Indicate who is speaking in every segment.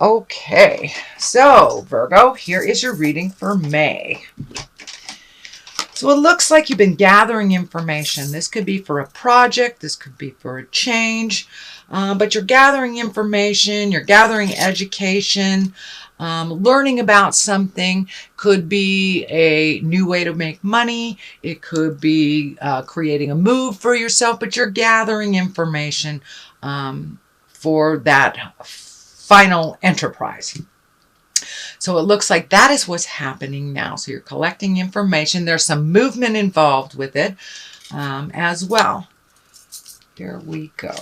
Speaker 1: Okay, so Virgo, here is your reading for May. So it looks like you've been gathering information. This could be for a project, this could be for a change, but you're gathering information, you're gathering education, learning about something. Could be a new way to make money. It could be creating a move for yourself, but you're gathering information for that final enterprise. So it looks like that is what's happening now. So you're collecting information. There's some movement involved with it as well. There we go.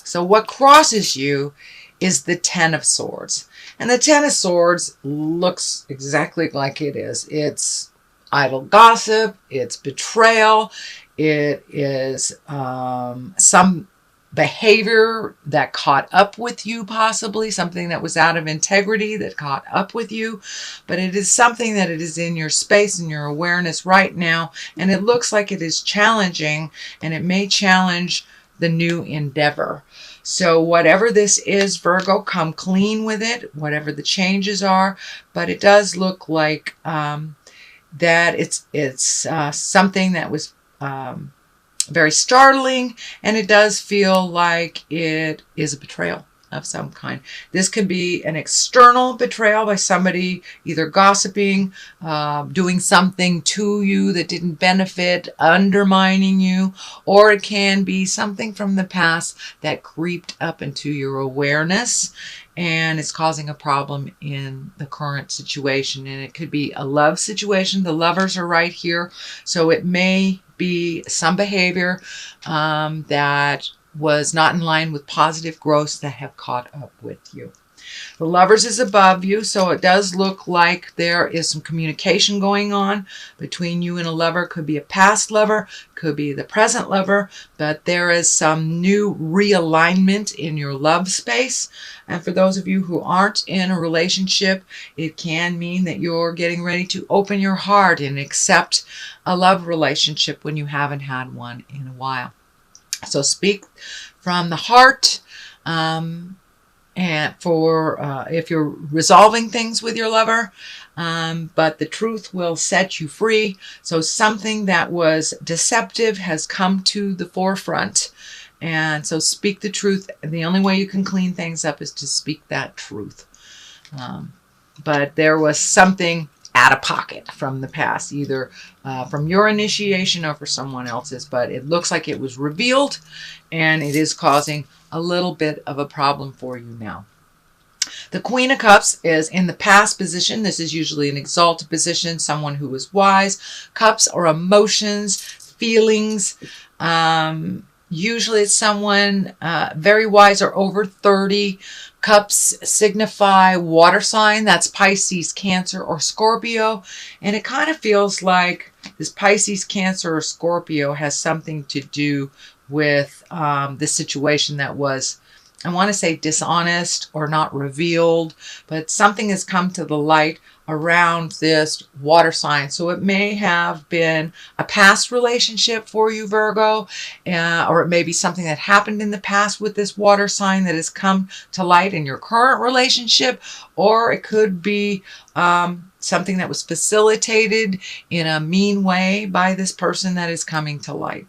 Speaker 1: So what crosses you is the Ten of Swords. And the Ten of Swords looks exactly like it is. It's idle gossip. It's betrayal. It is some behavior that caught up with you, possibly something that was out of integrity that caught up with you, but it is something that it is in your space and your awareness right now, and it looks like it is challenging, and it may challenge the new endeavor. So whatever this is, Virgo, come clean with it, whatever the changes are, but it does look like that it's something that was very startling, and it does feel like it is a betrayal of some kind. This could be an external betrayal by somebody either gossiping, doing something to you that didn't benefit, undermining you, or it can be something from the past that creeped up into your awareness and it's causing a problem in the current situation. And it could be a love situation. The lovers are right here. So it may be some behavior that was not in line with positive growths that have caught up with you. The Lovers is above you, so it does look like there is some communication going on between you and a lover. Could be a past lover, could be the present lover, but there is some new realignment in your love space. And for those of you who aren't in a relationship, it can mean that you're getting ready to open your heart and accept a love relationship when you haven't had one in a while. So speak from the heart. And for if you're resolving things with your lover, but the truth will set you free. So something that was deceptive has come to the forefront, and so speak the truth. The only way you can clean things up is to speak that truth. But there was something out of pocket from the past, either from your initiation or for someone else's, but it looks like it was revealed, and it is causing a little bit of a problem for you now. The Queen of Cups is in the past position. This is usually an exalted position, someone who is wise. Cups are emotions, feelings. Usually it's someone very wise or over 30. Cups signify water sign. That's Pisces, Cancer, or Scorpio. And it kind of feels like this Pisces, Cancer, or Scorpio has something to do with this situation that was, I want to say, dishonest or not revealed, but something has come to the light around this water sign. So it may have been a past relationship for you, Virgo, or it may be something that happened in the past with this water sign that has come to light in your current relationship, or it could be something that was facilitated in a mean way by this person that is coming to light.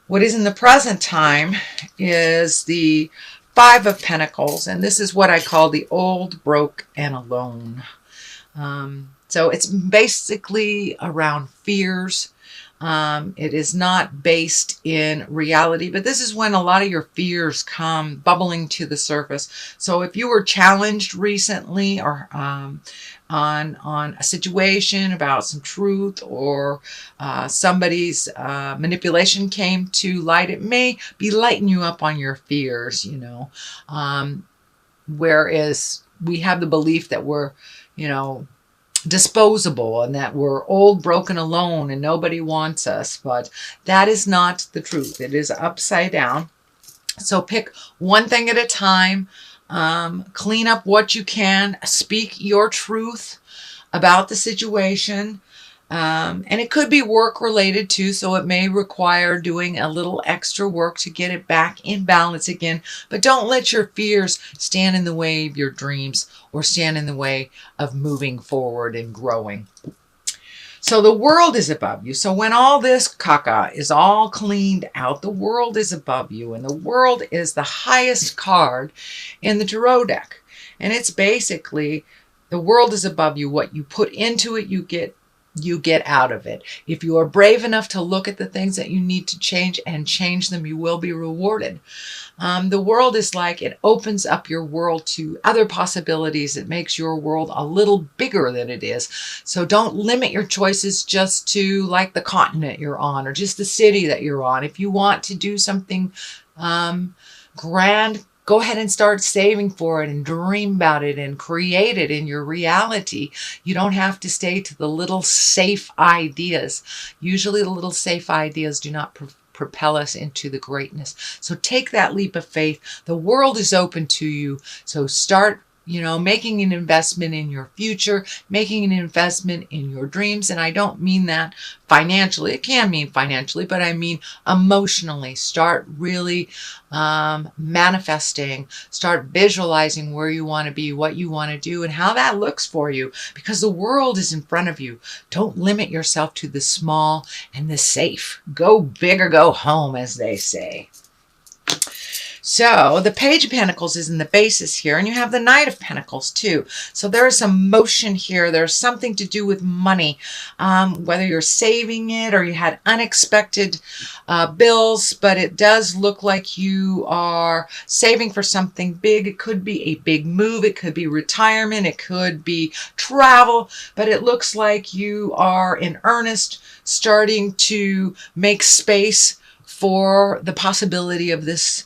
Speaker 1: What is in the present time is the Five of Pentacles, and this is what I call the old, broke, and alone. So it's basically around fears. It is not based in reality, but this is when a lot of your fears come bubbling to the surface. So if you were challenged recently or on a situation about some truth, or somebody's manipulation came to light, it may be lighting you up on your fears, you know. Whereas we have the belief that we're, you know, disposable and that we're old, broken, alone, and nobody wants us. But that is not the truth. It is upside down. So pick one thing at a time. Clean up what you can. Speak your truth about the situation. And it could be work related too, so it may require doing a little extra work to get it back in balance again. But don't let your fears stand in the way of your dreams or stand in the way of moving forward and growing. So the world is above you. So when all this caca is all cleaned out, the world is above you. And the world is the highest card in the tarot deck. And it's basically, the world is above you. What you put into it, you get out of it. If you are brave enough to look at the things that you need to change and change them, you will be rewarded. The world is like, it opens up your world to other possibilities. It makes your world a little bigger than it is. So don't limit your choices just to like the continent you're on or just the city that you're on. If you want to do something grand, go ahead and start saving for it and dream about it and create it in your reality. You don't have to stay to the little safe ideas. Usually the little safe ideas do not propel us into the greatness. So take that leap of faith. The world is open to you. So start, making an investment in your future, making an investment in your dreams. And I don't mean that financially. It can mean financially, but I mean emotionally. Start really manifesting. Start visualizing where you want to be, what you want to do, and how that looks for you, because the world is in front of you. Don't limit yourself to the small and the safe. Go big or go home, as they say. So the Page of Pentacles is in the basis here, and you have the Knight of Pentacles too. So there is some motion here. There's something to do with money, whether you're saving it or you had unexpected bills, but it does look like you are saving for something big. It could be a big move. It could be retirement. It could be travel, but it looks like you are in earnest starting to make space for the possibility of this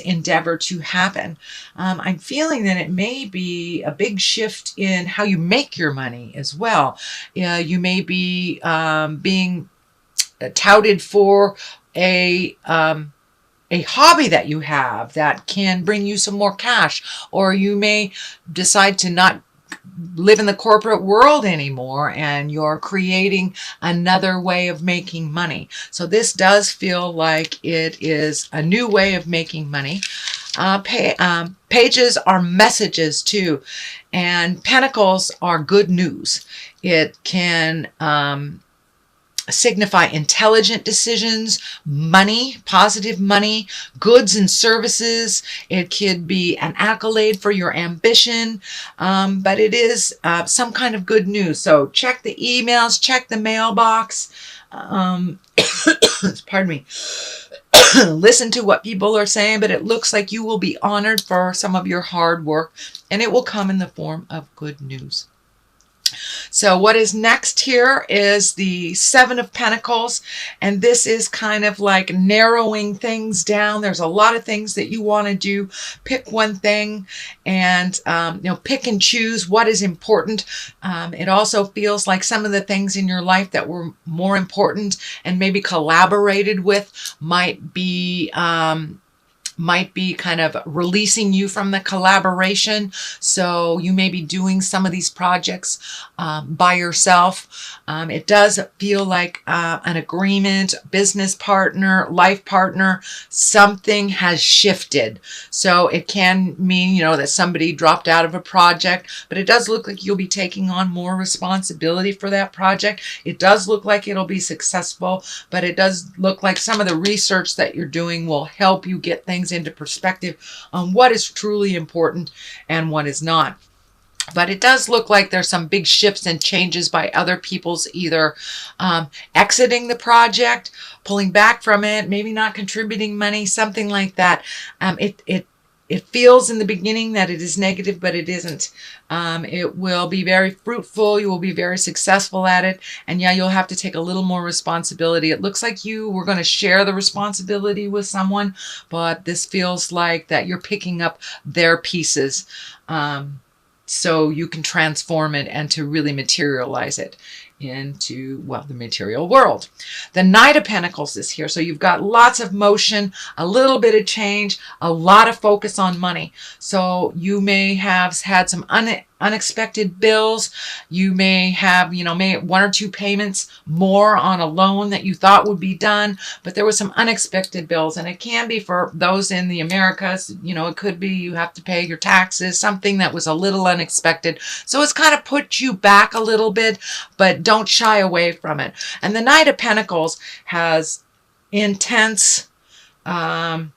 Speaker 1: endeavor to happen. I'm feeling that it may be a big shift in how you make your money as well. You may be being touted for a hobby that you have that can bring you some more cash, or you may decide to not live in the corporate world anymore and you're creating another way of making money. So this does feel like it is a new way of making money. Pages are messages too, and pentacles are good news. It can signify intelligent decisions, money, positive money, goods and services. It could be an accolade for your ambition, but it is some kind of good news. So check the emails, check the mailbox. Pardon me. Listen to what people are saying, but it looks like you will be honored for some of your hard work, and it will come in the form of good news. So what is next here is the Seven of Pentacles, and this is kind of like narrowing things down. There's a lot of things that you want to do. Pick one thing and pick and choose what is important. It also feels like some of the things in your life that were more important and maybe collaborated with might be kind of releasing you from the collaboration. So you may be doing some of these projects by yourself. It does feel like an agreement, business partner, life partner, something has shifted. So it can mean, that somebody dropped out of a project, but it does look like you'll be taking on more responsibility for that project. It does look like it'll be successful, but it does look like some of the research that you're doing will help you get things into perspective on what is truly important and what is not. But it does look like there's some big shifts and changes by other people's either exiting the project, pulling back from it, maybe not contributing money, something like that. It feels in the beginning that it is negative, but it isn't. It will be very fruitful. You will be very successful at it. And yeah, you'll have to take a little more responsibility. It looks like you were going to share the responsibility with someone, but this feels like that you're picking up their pieces. So you can transform it and to really materialize it into, the material world. The Knight of Pentacles is here. So you've got lots of motion, a little bit of change, a lot of focus on money. So you may have had some unexpected bills. You may have, may 1 or 2 payments more on a loan that you thought would be done, but there was some unexpected bills. And it can be for those in the Americas, it could be you have to pay your taxes, something that was a little unexpected. So it's kind of put you back a little bit, but don't shy away from it. And the Knight of Pentacles has intense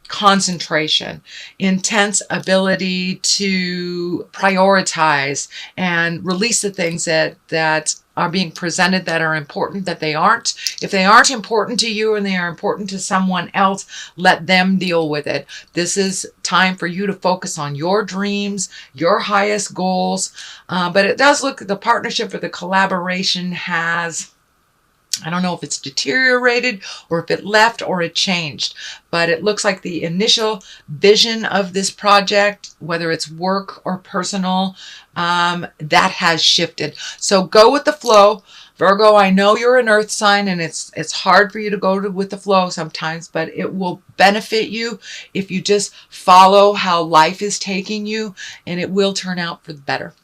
Speaker 1: concentration, intense ability to prioritize and release the things that are being presented that are important, that they aren't. If they aren't important to you and they are important to someone else, let them deal with it. This is time for you to focus on your dreams, your highest goals. But it does look, the partnership or the collaboration has, I don't know if it's deteriorated or if it left or it changed, but it looks like the initial vision of this project, whether it's work or personal, that has shifted. So go with the flow. Virgo, I know you're an earth sign and it's hard for you to go with the flow sometimes, but it will benefit you if you just follow how life is taking you, and it will turn out for the better.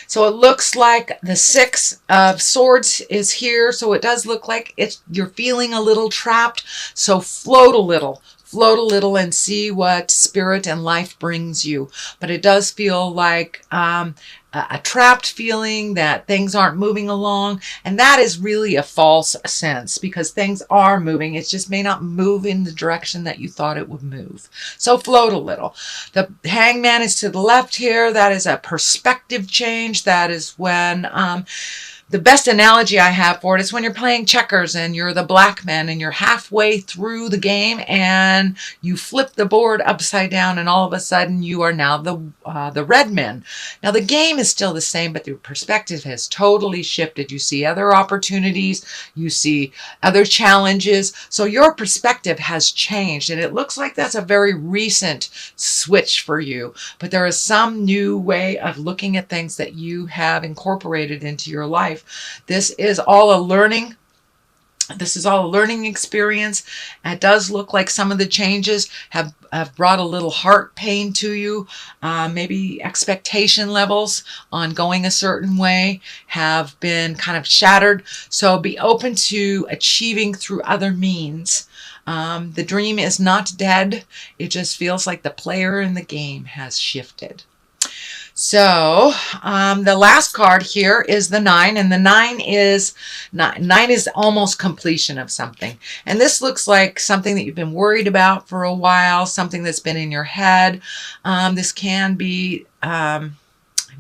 Speaker 1: So it looks like the 6 of Swords is here. So it does look like you're feeling a little trapped. So float a little and see what spirit and life brings you. But it does feel like a trapped feeling that things aren't moving along. And that is really a false sense, because things are moving. It just may not move in the direction that you thought it would move. So float a little. The Hangman is to the left here. That is a perspective change. That is when the best analogy I have for it is when you're playing checkers and you're the black man and you're halfway through the game and you flip the board upside down and all of a sudden you are now the red man. Now the game is still the same, but the perspective has totally shifted. You see other opportunities, you see other challenges. So your perspective has changed, and it looks like that's a very recent switch for you. But there is some new way of looking at things that you have incorporated into your life. This is all a learning. This is all a learning experience. It does look like some of the changes have brought a little heart pain to you. Maybe expectation levels on going a certain way have been kind of shattered. So be open to achieving through other means. The dream is not dead. It just feels like the player in the game has shifted. So the last card here is the 9, and the 9 is almost completion of something. And this looks like something that you've been worried about for a while, something that's been in your head. This can be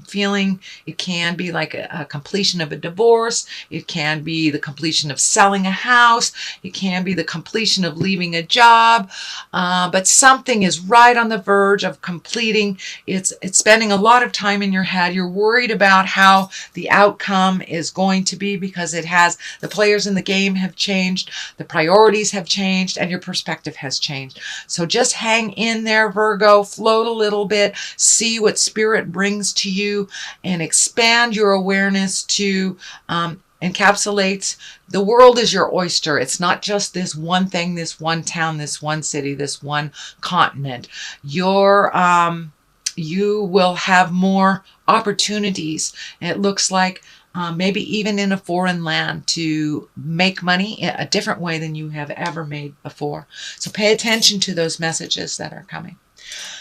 Speaker 1: feeling, it can be like a completion of a divorce. It can be the completion of selling a house. It can be the completion of leaving a job. But something is right on the verge of completing. It's spending a lot of time in your head. You're worried about how the outcome is going to be because the players in the game have changed, the priorities have changed, and your perspective has changed. So just hang in there, Virgo, float a little bit, see what spirit brings to you, and expand your awareness to encapsulate the world is your oyster. It's not just this one thing, this one town, this one city, this one continent. You will have more opportunities. It looks like maybe even in a foreign land to make money a different way than you have ever made before. So pay attention to those messages that are coming.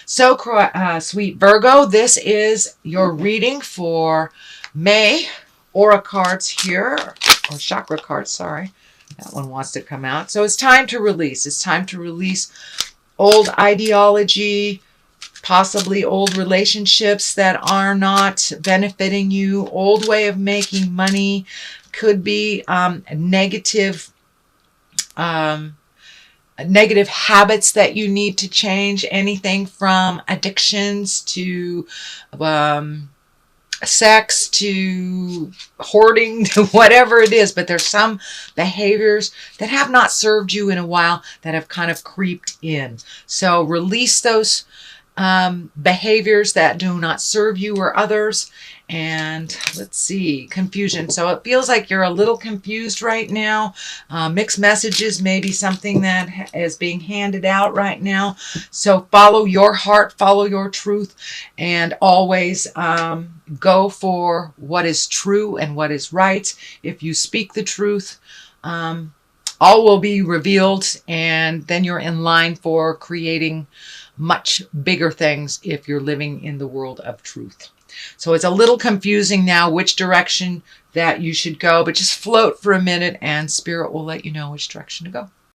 Speaker 1: So, sweet Virgo, this is your reading for May. Aura cards here, or chakra cards, sorry. That one wants to come out. So it's time to release. It's time to release old ideology, possibly old relationships that are not benefiting you, old way of making money, could be negative habits that you need to change, anything from addictions to sex to hoarding to whatever it is. But there's some behaviors that have not served you in a while that have kind of creeped in. So release those behaviors that do not serve you or others. And let's see, confusion. So it feels like you're a little confused right now. Mixed messages may be something that is being handed out right now. So follow your heart, follow your truth, and always go for what is true and what is right. If you speak the truth, all will be revealed, and then you're in line for creating much bigger things if you're living in the world of truth. So it's a little confusing now which direction that you should go, but just float for a minute and Spirit will let you know which direction to go.